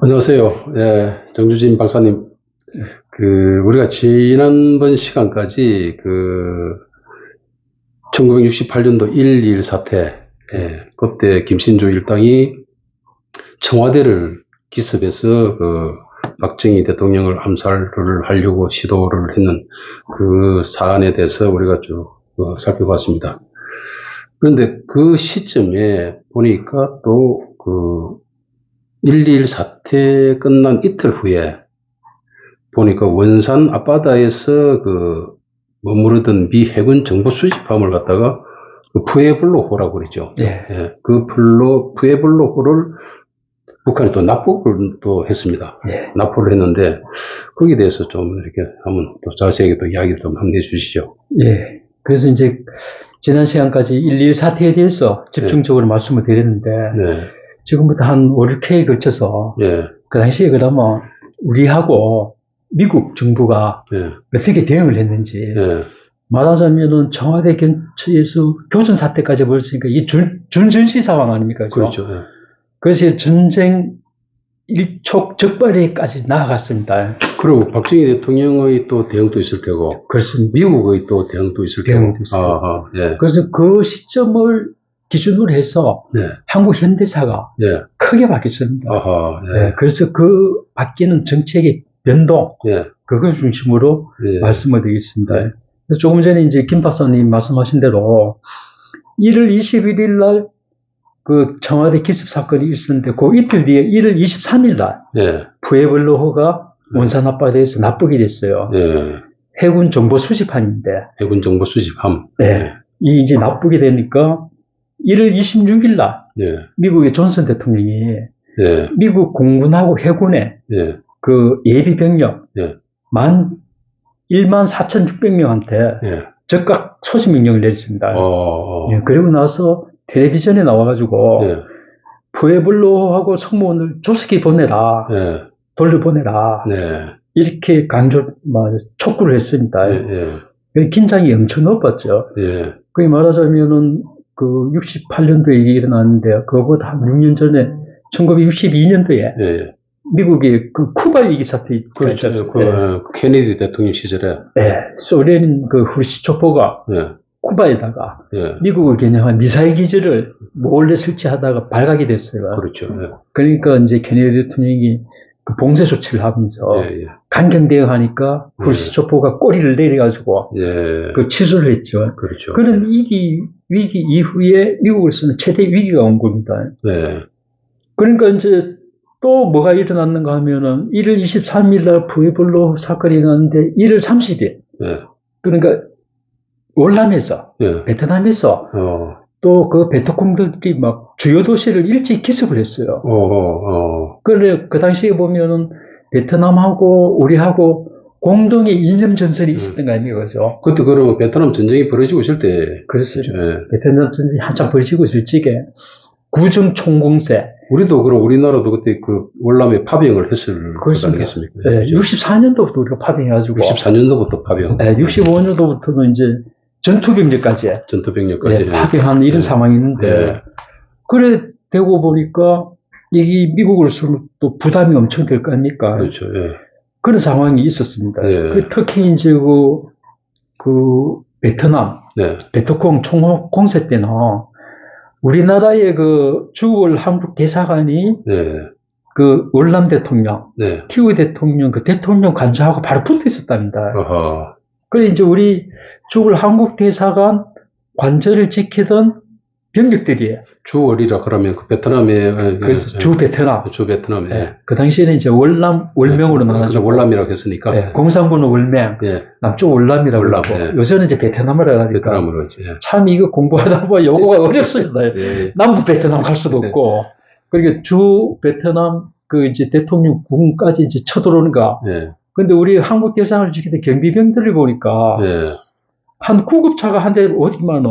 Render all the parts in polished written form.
안녕하세요. 예, 정주진 박사님. 우리가 지난번 시간까지 1968년도 1.2.1 사태, 그때 김신조 일당이 청와대를 기습해서 박정희 대통령을 암살을 하려고 시도를 했는 그 사안에 대해서 우리가 쭉 살펴봤습니다. 그런데 그 시점에 보니까 또 1.2.1 사태 끝난 이틀 후에 보니까 원산 앞바다에서 머무르던 미 해군 정보 수집함을 갖다가 푸에블로호라고 그러죠. 예. 그 푸에블로호를 북한이 또 납북을 또 했습니다. 예. 납포를 했는데 거기에 대해서 좀 이렇게 한번 또 자세하게 또 이야기를 좀 한번 해주시죠. 예. 그래서 이제 지난 시간까지 1.2.1 사태에 대해서 집중적으로 말씀을 드렸는데 지금부터 한 5, 6회에 걸쳐서 그 당시에 그러면 우리하고 미국 정부가 어떻게 대응을 했는지 말하자면은 청와대 근처에서 교전 사태까지 벌였으니까 이 준전시 상황 아닙니까? 그렇죠. 그래서 전쟁 일촉즉발에까지 나아갔습니다. 그리고 박정희 대통령의 또 대응도 있을 테고, 그렇습니다. 미국의 또 대응도 있을 테고. 그래서 그 시점을 기준으로 해서 한국 현대사가 크게 바뀌었습니다. 그래서 그 바뀌는 정책의 변동, 그걸 중심으로 말씀을 드리겠습니다. 그래서 조금 전에 이제 김 박사님 말씀하신 대로 1월 21일 날 그 청와대 기습 사건이 있었는데 그 이틀 뒤에 1월 23일 날 푸에블로호가 원산 앞바다에서 납북이 됐어요. 해군 정보 수집함인데. 해군 정보 수집함. 이 이제 납북이 되니까 1월 26일 날 미국의 존슨 대통령이 미국 공군하고 해군의 그 예비 병력 14,600명한테 즉각 소집 명령을 내렸습니다. 그리고 나서 텔레비전에 나와가지고 푸에블로호하고 성모원을 조속히 보내라, 돌려보내라 이렇게 촉구를 했습니다. 긴장이 엄청 높았죠. 그게 말하자면은 그 68년도에 이게 일어났는데 그거보다 한 6년 전에 1962년도에 미국의 그 쿠바 위기 사태 있죠. 케네디 대통령 시절에 소련 그 후르시초프가 쿠바에다가 미국을 겨냥한 미사일 기지를 몰래 설치하다가 발각이 됐어요. 그렇죠. 그러니까 이제 케네디 대통령이 그 봉쇄 조치를 하면서 강경 대응하니까 후르시초프가 꼬리를 내려가지고 그 취소를 했죠. 그렇죠. 그런 위기 이후에 미국으로서는 최대 위기가 온 겁니다. 그러니까 이제 또 뭐가 일어났는가 하면은 1월 23일 날 푸에블로 사건이 일어났는데 1월 30일 그러니까 월남에서 베트남에서 또 그 베트콩들이 막 주요 도시를 일찍 기습을 했어요. 그런데 그 당시에 보면은 베트남하고 우리하고 공동의 이념 전선이 있었던 거 아니에요, 그죠? 그때 그러면 베트남 전쟁이 벌어지고 있을 때. 그렇습니다. 베트남 전쟁이 한참 벌어지고 있을 적에 구중 총공세. 우리도 그럼 우리나라도 그때 그 월남에 파병을 했을 거 아니겠습니까? 64년도부터 우리가 파병해가지고. 64년도부터 파병. 65년도부터는 이제 전투병력까지 파병하는 이런 상황이 있는데 그래 되고 보니까 이게 미국으로서는 또 부담이 엄청 될 거 아닙니까? 그렇죠. 그런 상황이 있었습니다. 특히 이제 그 베트남, 베트콩 총공세 때는 우리나라의 그 주월 한국 대사관이 그 월남 대통령, 티우 대통령, 그 대통령 관저하고 바로 붙어 있었답니다. 그래 이제 우리 주월 한국 대사관 관저를 지키던 병력들이에요. 주월이라 그러면 그 베트남에 그래서 주 베트남. 그 당시에는 이제 월명으로 나눠서 월남이라고 했으니까. 공산군은 월명, 남쪽 월남이라고 그러고 요새는 이제 베트남이라고 하니까 참 이거 공부하다 보면 용어가 어렵습니다. 남부 베트남 갈 수도 없고 그러니까 주 베트남 그 이제 대통령궁까지 이제 쳐들어오는가. 근데 우리 한국 대사관을 지키던 경비병들을 보니까 한 구급차가 한 대 어디 많아.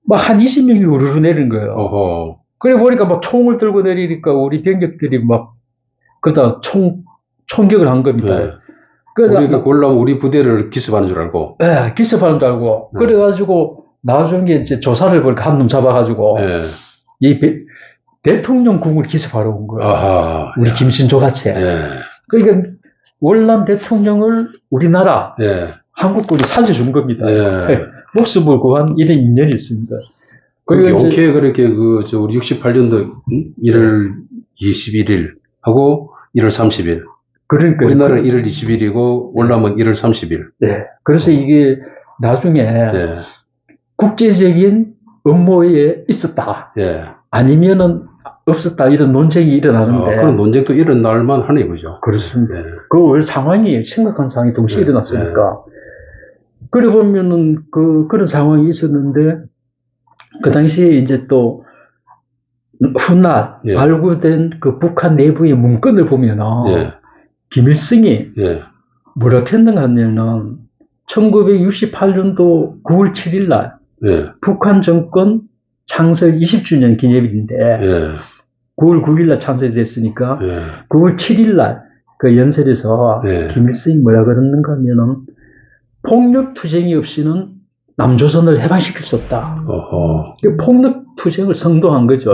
막 한 20명이 우르르 내리는 거예요. 그래 보니까 막 총을 들고 내리니까 우리 병력들이 막 그러다 총격을 한 겁니다. 우리가 골라면 우리 부대를 기습하는 줄 알고. 기습하는 줄 알고. 그래가지고 나중에 이제 조사를 보니까 한 놈 잡아가지고 이 대통령궁을 기습하러 온 거예요. 아하, 우리 김신조 같이. 그러니까 월남 대통령을 우리나라 한국군이 살려준 겁니다. 목숨을 구한 이런 인연이 있습니다. 그리고 용케 그렇게 우리 68년도 1월 21일 하고 1월 30일. 그러니까 우리나라는 1월 20일이고 월남은 1월 30일. 네. 그래서 이게 나중에 국제적인 음모에 있었다. 아니면은 없었다. 이런 논쟁이 일어나는데. 그런 논쟁도 일어날 만하네, 그죠? 그렇습니다. 그 상황이 심각한 상황이 동시에 일어났으니까. 그래 보면은 그런 상황이 있었는데 그 당시에 이제 또 훗날 발굴된 그 북한 내부의 문건을 보면은 김일성이 뭐라고 했는가 하면은 1968년도 9월 7일 날 북한 정권 창설 20주년 기념일인데 9월 9일 날 창설이 됐으니까 9월 7일 날 그 연설에서 김일성이 뭐라 그랬는가 하면은 폭력 투쟁이 없이는 남조선을 해방시킬 수 없다. 폭력 투쟁을 선도한 거죠.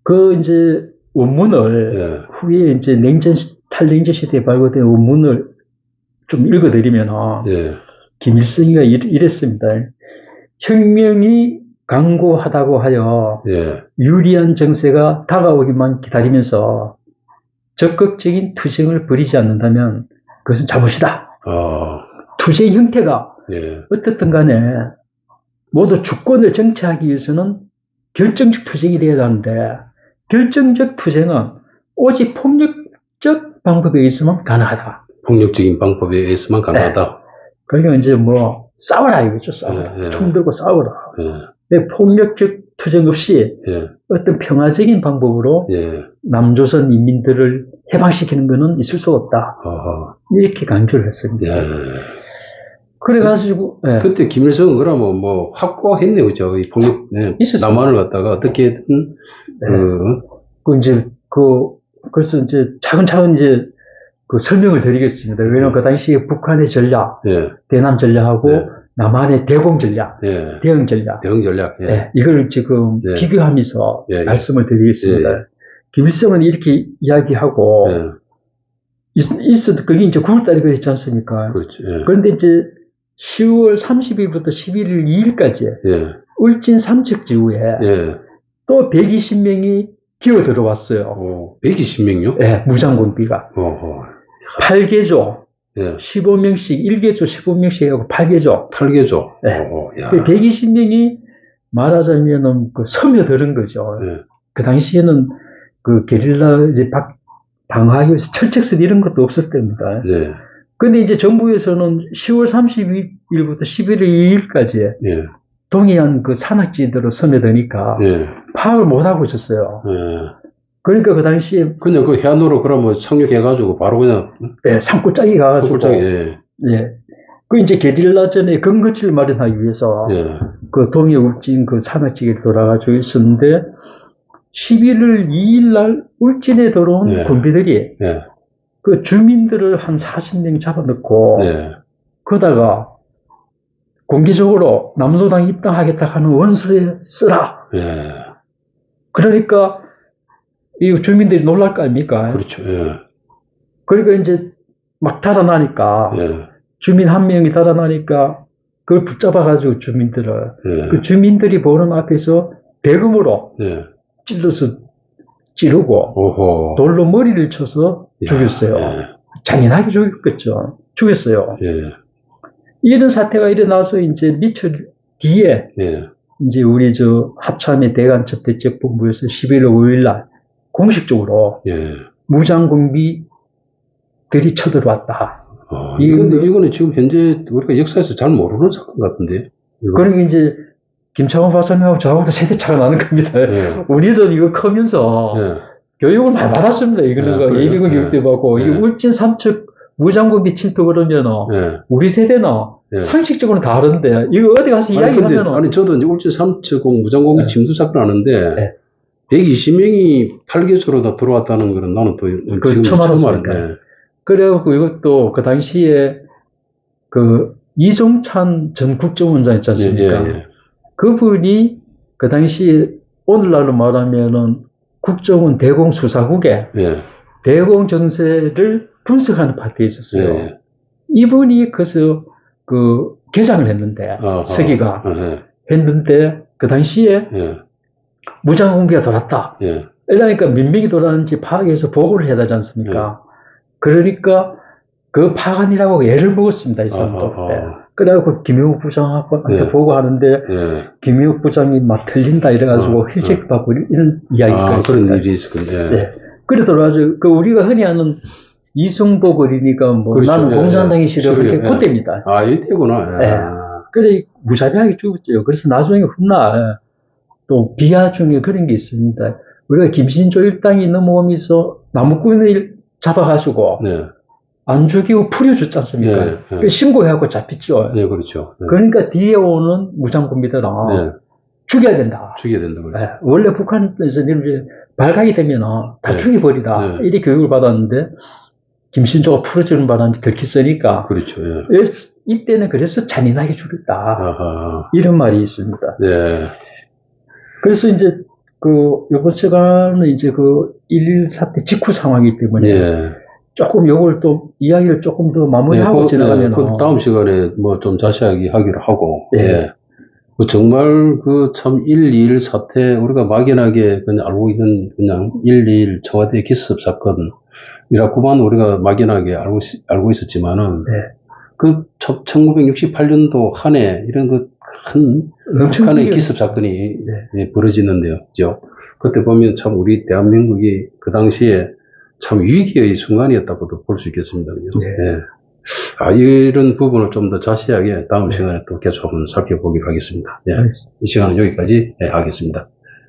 그 이제 원문을 후에 이제 탈냉전 시대에 발굴된 원문을 좀 읽어드리면 김일성이가 이랬습니다. 혁명이 강고하다고 하여 유리한 정세가 다가오기만 기다리면서 적극적인 투쟁을 벌이지 않는다면 그것은 잘못이다. 투쟁 형태가 어떻든 간에 모두 주권을 정치하기 위해서는 결정적 투쟁이 되어야 하는데 결정적 투쟁은 오직 폭력적 방법에 의해서만 가능하다. 폭력적인 방법에 의해서만 가능하다. 그러니까 이제 뭐 싸워라 이거죠. 싸워라. 총 들고 싸워라. 폭력적 투쟁 없이 어떤 평화적인 방법으로 남조선 인민들을 해방시키는 것은 있을 수가 없다. 이렇게 강조를 했습니다. 그래가지고 그때 김일성은 그러면 뭐 확고했네, 그죠? 이 폭력 남한을 갖다가 어떻게든 그래서 이제 차근차근 이제 그 설명을 드리겠습니다. 왜냐하면 그 당시에 북한의 전략, 대남 전략하고 남한의 대공 전략, 대응 전략, 이걸 지금 비교하면서 말씀을 드리겠습니다. 김일성은 이렇게 이야기하고 그게 이제 9월달에 그랬지 않습니까? 그런데 이제 10월 30일부터 11일 2일까지 울진 삼척지구에 또 120명이 기어 들어왔어요. 120명요? 네, 무장공비가. 8개조, 15명씩, 1개조 15명씩 하고 8개조. 8개조. 네. 120명이 말하자면은 그 스며드는 거죠. 그 당시에는 그 게릴라 이제 방어하기 위해서 철책선 이런 것도 없을 때입니다. 근데 이제 정부에서는 10월 30일부터 11월 2일까지 동해안 그 산악지대로 스며드니까 파악을 못하고 있었어요. 그러니까 그 당시에 그냥 그 해안으로 그러면 착륙해가지고 바로 그냥 산골짜기 가가지고 그 이제 게릴라전에 근거지를 마련하기 위해서 그 동해 울진 그 산악지대를 돌아가지고 있었는데 11월 2일 날 울진에 들어온 군비들이 그 주민들을 한 40명 잡아넣고 그러다가 공개적으로 남로당 입당하겠다 하는 원서를 쓰라. 그러니까 이 주민들이 놀랄 거 아닙니까? 그렇죠. 그러니까 이제 막 달아나니까 주민 한 명이 달아나니까 그걸 붙잡아가지고 주민들을 그 주민들이 보는 앞에서 대금으로 찔러서 찌르고 돌로 머리를 쳐서 죽였어요. 잔인하게 죽였겠죠. 죽였어요. 이런 사태가 일어나서 이제 며칠 뒤에 이제 우리 합참의 대간첩대책본부에서 11월 5일 날 공식적으로 무장공비들이 쳐들어왔다. 이거는 지금 현재 우리가 역사에서 잘 모르는 사건 같은데. 그러니까 이제 김창원 박사님하고 저하고도 세대차가 나는 겁니다. 우리도 이거 크면서 교육을 많이 받았습니다. 이거는 예비군 교육도 받고 이게 울진 삼척 무장공비 침투 그러면 우리 세대는 상식적으로는 다른데 이거 어디 가서 이야기하면 아니 저도 이제 울진 삼척 무장공비 침투 사건 아는데 120명이 8개소로 다 들어왔다는 거는 나는 또 지금 처음 알았으니까. 그래갖고 이것도 그 당시에 그 이종찬 전 국정원장 있지 않습니까? 그분이 그 당시에 오늘날로 말하면은 국정원 대공수사국에 예. 대공 정세를 분석하는 파트에 있었어요. 예. 이분이 그래서 그 개장을 했는데 서기가 했는데 그 당시에 무장공비가 돌았다. 이러니까 몇 명이 돌았는지 파악해서 보고를 해야 되지 않습니까? 그러니까 그 파간이라고 예를 먹었습니다. 이 사람도. 그래갖고 김용욱 부장한테 보고하는데 김용욱 부장이 막 틀린다 이래가지고 힐책 받고 이런 이야기가 있습니다. 그런 일이 있을 건데. 네. 그래서 아주 그 우리가 흔히 하는 이승복 어린이가 뭐 그렇죠. 나는 공산당이 싫어 그렇게 그때입니다. 이때구나. 네. 그래 무자비하게 죽었죠. 그래서 나중에 훗날 또 비하 중에 그런 게 있습니다. 우리가 김신조 일당이 넘어오면서 나무꾼을 잡아가지고 안 죽이고 풀어줬지 않습니까? 신고해갖고 잡혔죠. 네, 그렇죠. 그러니까 뒤에 오는 무장군비들은 죽여야 된다. 죽여야 된다. 그렇죠. 원래 북한에서 이제 발각이 되면 다 죽여버리다. 이렇게 교육을 받았는데 김신조가 풀어주는 바람에 들켰으니까. 그렇죠. 이때는 그래서 잔인하게 죽였다. 이런 말이 있습니다. 네. 그래서 이제 요번 시간은 이제 1.1 사태 직후 상황이기 때문에 조금 요걸 또 이야기를 조금 더 마무리하고 지나가면 다음 시간에 뭐 좀 자세하게 하기로 하고 정말 참 1.2.1 사태 우리가 막연하게 그냥 알고 있는 그냥 1.2.1 청와대 기습 사건이라고만 우리가 막연하게 알고 있었지만은 1968년도 한 해 이런 큰 북한의 기습 사건이 벌어지는데요. 그죠? 그때 보면 참 우리 대한민국이 그 당시에 참 위기의 순간이었다고도 볼 수 있겠습니다. 그죠? 이런 부분을 좀 더 자세하게 다음 시간에 또 계속 한번 살펴보기로 하겠습니다. 이 시간은 여기까지 하겠습니다.